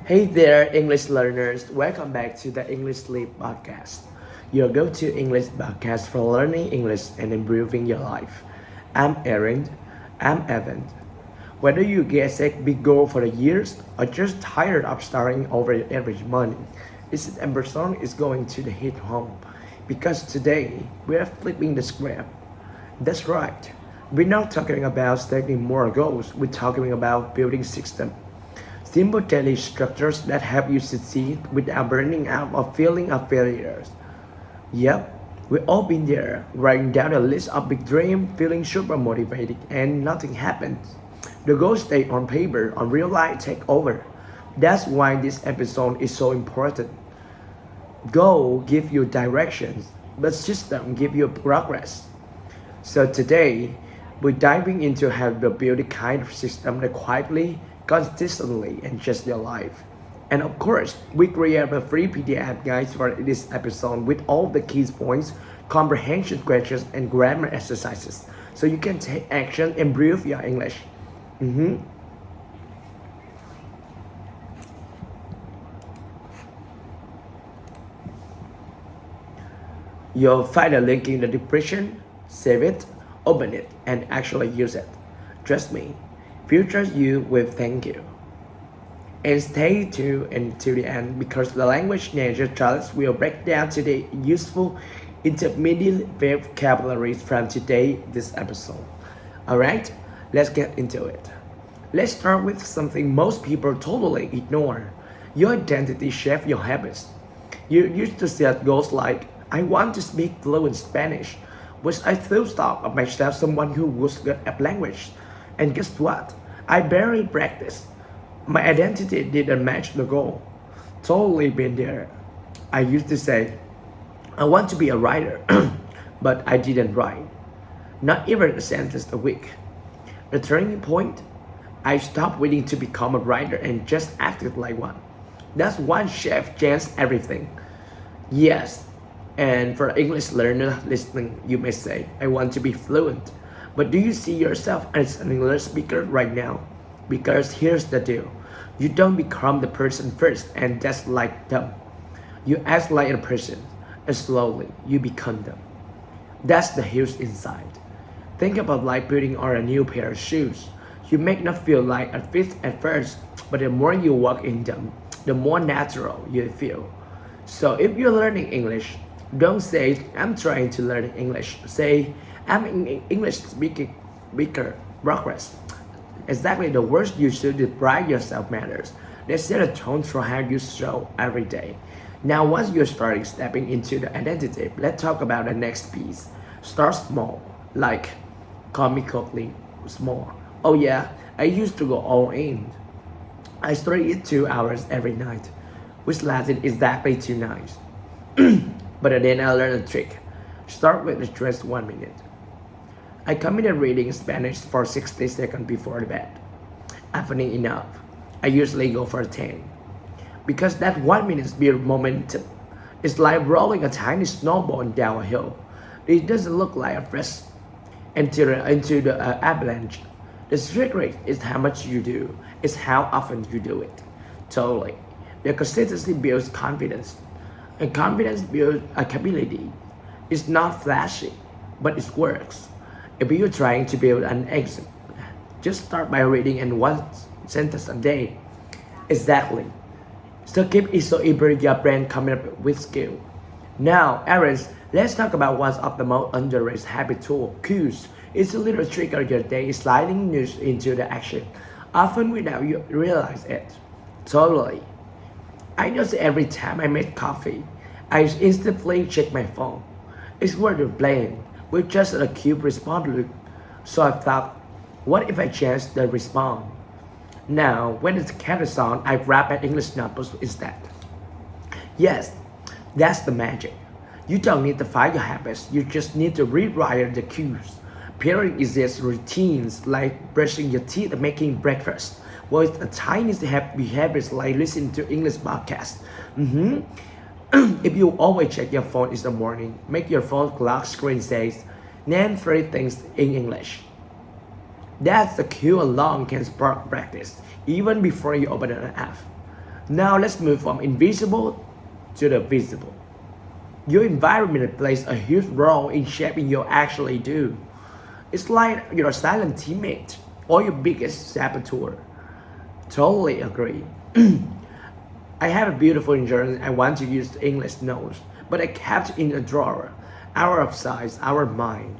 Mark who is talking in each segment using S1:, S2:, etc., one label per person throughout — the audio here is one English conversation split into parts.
S1: Hey there, English learners. Welcome back to the NHถี่podcast, your go-to English podcast for learning English and improving your life. I'm Aaron. I'm Evan. Whether you get set big goal for the years or just tired of starting over every month, this episode is going to hit home because today we are flipping the script. That's right. We're not talking about setting more goals. We're talking about building systems. Simple daily structures that help you succeed without burning out or feeling of failures. Yep, we've all been there, writing down a list of big dreams, feeling super motivated, and nothing happens. The goals stay on paper, on real life take over. That's why this episode is so important. Goal give you directions, but system give you progress. So today, we're diving into how to build a kind of system that quietly, consistently enhances your life. And of course, we create a free PDF guide for this episode with all the key points, comprehension questions, and grammar exercises, so you can take action and improve your English. Mhm. You'll find a link in the description, save it, open it, and actually use it. Trust me, future you will thank you. And stay tuned until the end because the language nature charts will break down today useful intermediate vocabularies from today this episode. Alright, let's get into it. Let's start with something most people totally ignore. Your identity shapes your habits. You used to set goals like, I want to speak fluent Spanish, which I thought of myself someone who was good at language. And guess what? I barely practiced. My identity didn't match the goal. Totally been there. I used to say, I want to be a writer, but I didn't write. Not even a sentence a week. The turning point? I stopped waiting to become a writer and just acted like one. That's one chef changed everything. Yes, and for English learner listening, you may say, I want to be fluent. But do you see yourself as an English speaker right now? Because here's the deal. You don't become the person first and just like them. You act like a person and slowly you become them. That's the huge insight. Think about like putting on a new pair of shoes. You may not feel like a fit at first, but the more you walk in them, the more natural you feel. So if you're learning English, don't say, I'm trying to learn English. Say, I'm an English speaker progress. Exactly the words you should describe yourself matters. They set a tone for how you show every day. Now once you're starting stepping into the identity, let's talk about the next piece. Start small, like comically small. Oh yeah, I used to go all in. I studied 2 hours every night, which lasted exactly 2 nights. But then I learned a trick. Start with just 1 minute. I committed reading Spanish for 60 seconds before bed. Funny enough, I usually go for 10. Because that 1 minute builds momentum. It's like rolling a tiny snowball down a hill. It doesn't look like a fresh into the avalanche. The secret is how much you do. It's how often you do it. Totally. The consistency builds confidence. And confidence builds capability. It's not flashy, but it works. If you're trying to build an exam, just start by reading in one sentence a day. Exactly. So keep it so improve your brain coming up with skill. Now, Aaron, let's talk about one of the most underrated habit tool, cues. It's a little trick of your day sliding news into the action, often without you realize it. Totally. I notice every time I make coffee, I instantly check my phone. It's worth playing with just a cube response loop. So I thought, what if I change the response? Now, when it's catches on, I grab an English notebook instead. Yes, that's the magic. You don't need to find your habits, you just need to rewire the cues. Pairing easiest routines like brushing your teeth and making breakfast with a tiny habits like listening to English podcasts. If you always check your phone in the morning, make your phone clock screen says, name 3 things in English. That's the cue alone can spark practice, even before you open an app. Now let's move from invisible to the visible. Your environment plays a huge role in shaping your actually do. It's like your silent teammate or your biggest saboteur. Totally agree. I have a beautiful insurance I want to use the English notes, but I kept it in a drawer, out of sight, out of mind.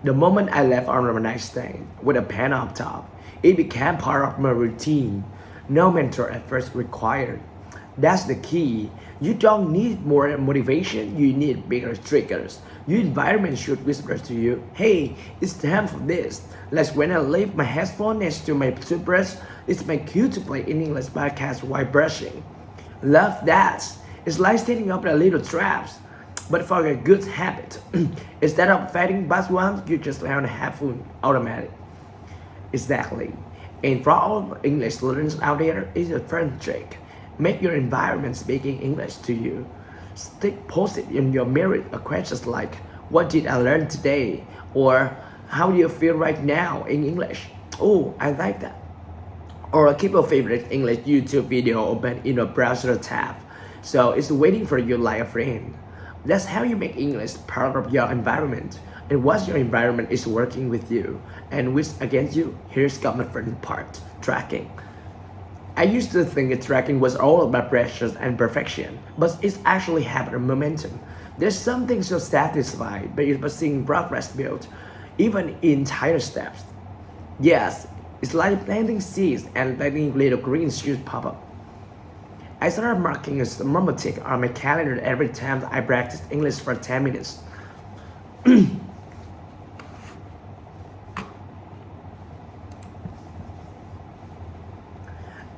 S1: The moment I left on a nightstand with a pen up top, it became part of my routine. No mentor at first required. That's the key. You don't need more motivation, you need bigger triggers. Your environment should whisper to you, hey, it's time for this. Like when I leave my headphone next to my toothbrush, it's my cue to play in English podcast while brushing. Love that. It's like setting up a little traps, but for a good habit. Instead of fighting bad ones, you just learn headphone automatic. Exactly. And for all English learners out there, it's a fun trick. Make your environment speaking English to you. Stick post-it in your mirror questions like, what did I learn today? Or how do you feel right now in English? Oh, I like that. Or keep your favorite English YouTube video open in a browser tab. So it's waiting for you like a friend. That's how you make English part of your environment. And once your environment is working with you and with against you, here's got my fun part, tracking. I used to think that tracking was all about pressures and perfection, but it's actually habit and momentum. There's something so satisfying by seeing progress built, even in tiny steps. Yes, it's like planting seeds and letting little green shoots pop up. I started marking a small tick on my calendar every time I practiced English for 10 minutes.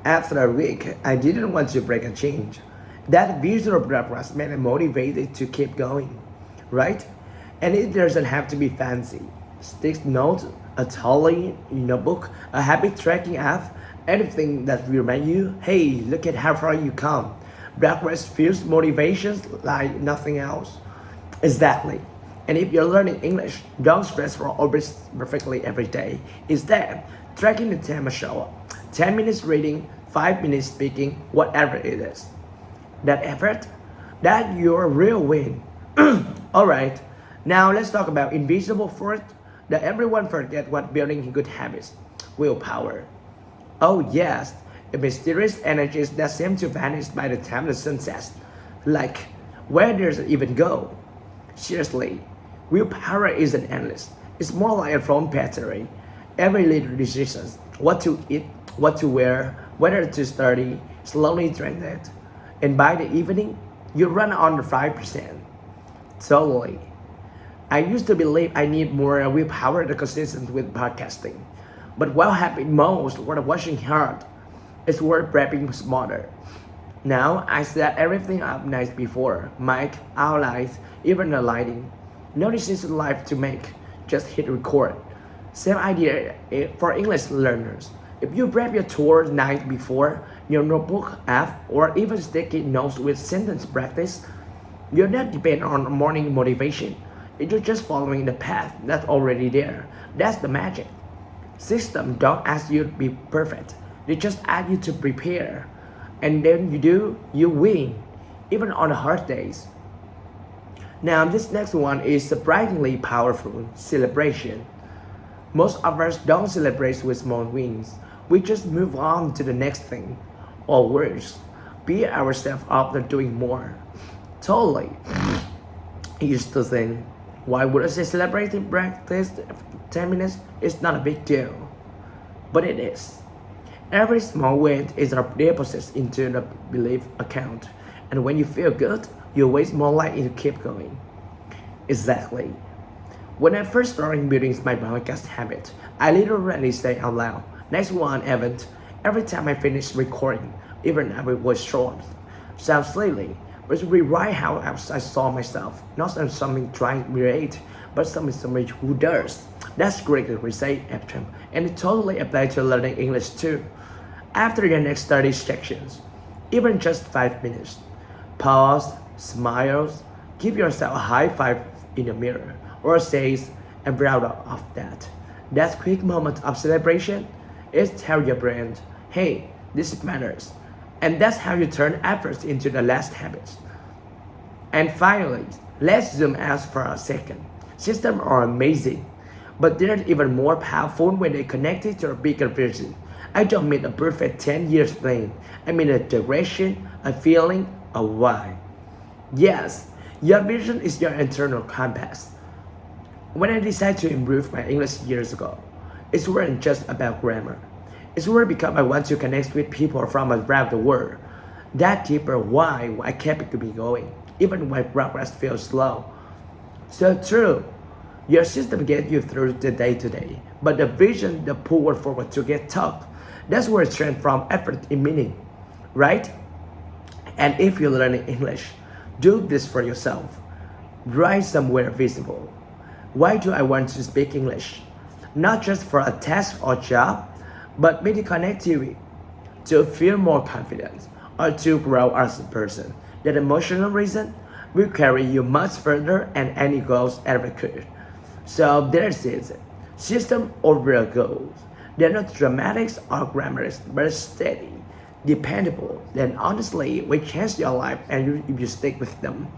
S1: After a week, I didn't want to break a change. That visual progress made me motivated to keep going, right? And it doesn't have to be fancy. Stick notes, a tally notebook, a habit tracking app, anything that will remind you, hey, look at how far you come. Progress fuels motivations like nothing else. Exactly. And if you're learning English, don't stress for always perfectly every day. Instead, tracking the time a show up. 10 minutes reading, 5 minutes speaking, whatever it is. That effort, that's your real win. Alright, now let's talk about invisible force that everyone forget what building good habits. Willpower. Oh yes, the mysterious energies that seem to vanish by the time the sun sets. Like, where does it even go? Seriously, willpower isn't endless. It's more like a phone battery. Every little decision, what to eat, what to wear, whether to study, slowly drain it. And by the evening, you run on the 5%. Totally. I used to believe I need more willpower to consistent with podcasting. But what happened most was watching hard. It's worth prepping smarter. Now I set everything up nice before. Mic, outlines, even the lighting. No decision live to make. Just hit record. Same idea for English learners. If you prep your tour night before, your notebook app, or even sticky notes with sentence practice, you're not dependent on morning motivation. You're just following the path that's already there. That's the magic. Systems don't ask you to be perfect. They just ask you to prepare. And then you do, you win, even on the hard days. Now this next one is surprisingly powerful, celebration. Most of us don't celebrate with small wins. We just move on to the next thing. Or worse, beat ourselves up for doing more. Totally. I used to think, why would I say celebrating practice 10 minutes? It's not a big deal. But it is. Every small win is a deposit into the belief account. And when you feel good, you're always more likely to keep going. Exactly. When I first started building my podcast habit, I literally say out loud, next one event, every time I finish recording, even if it was short. Sounds silly, but rewrite how I saw myself, not as something trying to create, but somebody who does. That's great to say after, and it totally applies to learning English too. After your next study sections, even just 5 minutes, pause, smiles, give yourself a high five in the mirror, or says, I'm proud of that. That quick moment of celebration is tell your brain, hey, this matters. And that's how you turn efforts into the last habits. And finally, let's zoom out for a second. Systems are amazing, but they're even more powerful when they're connected to a bigger vision. I don't mean a perfect 10 years plan. I mean a direction, a feeling, a why. Yes, your vision is your internal compass. When I decided to improve my English years ago, it wasn't just about grammar. It's where because I want to connect with people from around the world. That deeper why I kept me going, even when progress feels slow. So true, your system gets you through the day to day, but the vision, the pull forward to get tough, that's where strength from effort in meaning, right? And if you're learning English, do this for yourself. Write somewhere visible. Why do I want to speak English? Not just for a test or job, but maybe connectivity, to feel more confident, or to grow as a person. That emotional reason will carry you much further than any goals ever could. So there's it. System over goals. They're not dramatics or glamorous, but steady, dependable, then honestly will change your life and if you stick with them.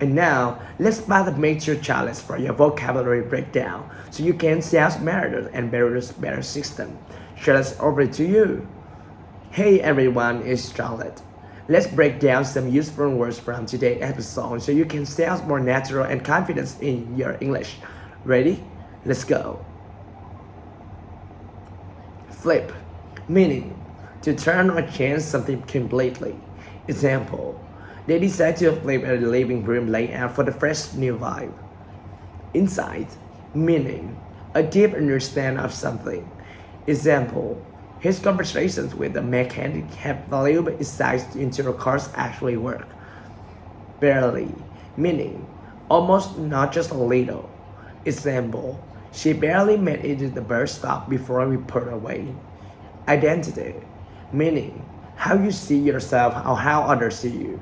S1: And now, let's start a major challenge for your vocabulary breakdown so you can sound smarter and better system. Challenge over to you. Hey everyone, it's Charlotte. Let's break down some useful words from today's episode so you can sound more natural and confident in your English. Ready? Let's go. Flip, meaning to turn or change something completely. Example, they decide to flip a living room layout for the fresh new vibe. Insight, meaning a deep understanding of something. Example, his conversations with the mechanic have valuable insights into how cars actually work. Barely, meaning almost, not just a little. Example, she barely made it to the bus stop before we put away. Identity, meaning how you see yourself or how others see you.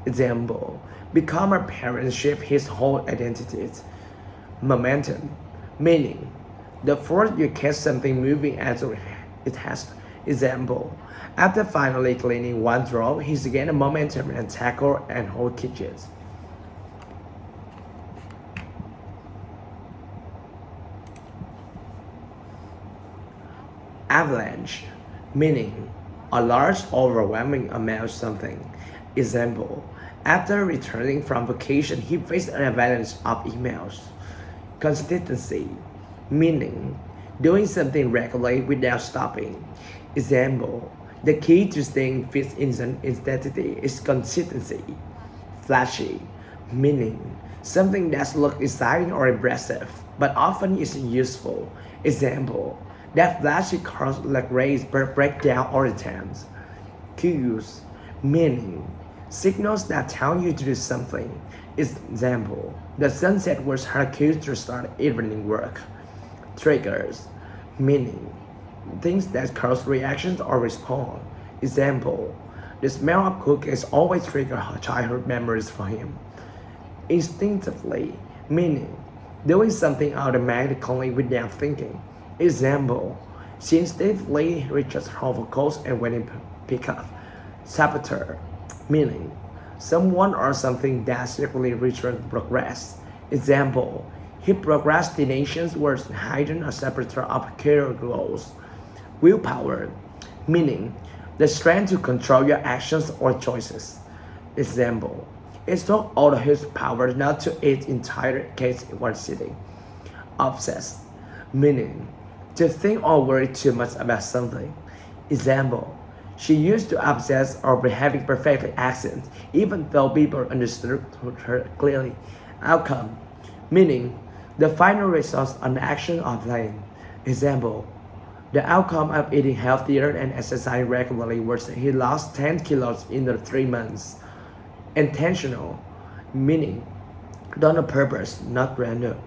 S1: Example, become a parent shape his whole identity. Momentum, meaning the force you catch something moving as it has. Example, after finally cleaning one drawer, he's gained a momentum and tackle and whole kitchens. Avalanche, meaning a large overwhelming amount of something. Example, after returning from vacation, he faced an avalanche of emails. Consistency, meaning doing something regularly without stopping. Example, the key to staying fit in intensity is consistency. Flashy, meaning something that looks exciting or impressive, but often isn't useful. Example, that flashy cars like race break down all the times. Cues, meaning signals that tell you to do something. Example, the sunset was her cue to start evening work. Triggers, meaning things that cause reactions or respond. Example, the smell of cookies always triggers her childhood memories for him. Instinctively, meaning doing something automatically without thinking. Example, she instinctively reaches her vocals and when it pick up. Saboteur, meaning someone or something that secretly reaches progress. Example, his procrastinations was hiding a saboteur of career goals. Willpower, meaning the strength to control your actions or choices. Example, it took all of his power not to eat entire cakes in one sitting. Obsessed, meaning to think or worry too much about something. Example, she used to obsess over having perfect accent, even though people understood her clearly. Outcome, meaning the final result on the action or plan. Example, the outcome of eating healthier and exercising regularly was he lost 10 kilos in the 3 months. Intentional, meaning done on purpose, not random.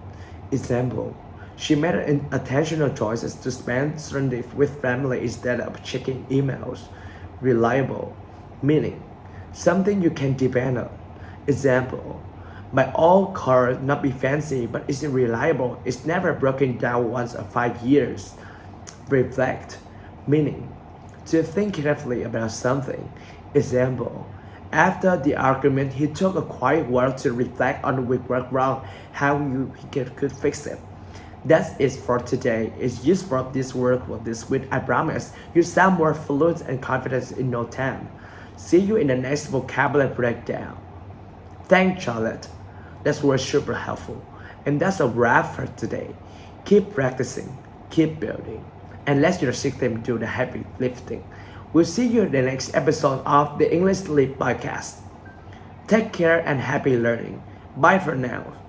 S1: Example, she made intentional choices to spend Sunday with family instead of checking emails. Reliable, meaning something you can depend on. Example, my old car not be fancy but isn't reliable. It's never broken down once in 5 years. Reflect, meaning to think carefully about something. Example, after the argument, he took a quiet while to reflect on what went wrong, how could fix it. That's it for today. It's useful this work with this week. I promise you sound more fluent and confident in no time. See you in the next vocabulary breakdown. Thanks, Charlotte. That was super helpful. And that's a wrap for today. Keep practicing, keep building, and let your system do the heavy lifting. We'll see you in the next episode of the English Leap podcast. Take care and happy learning. Bye for now.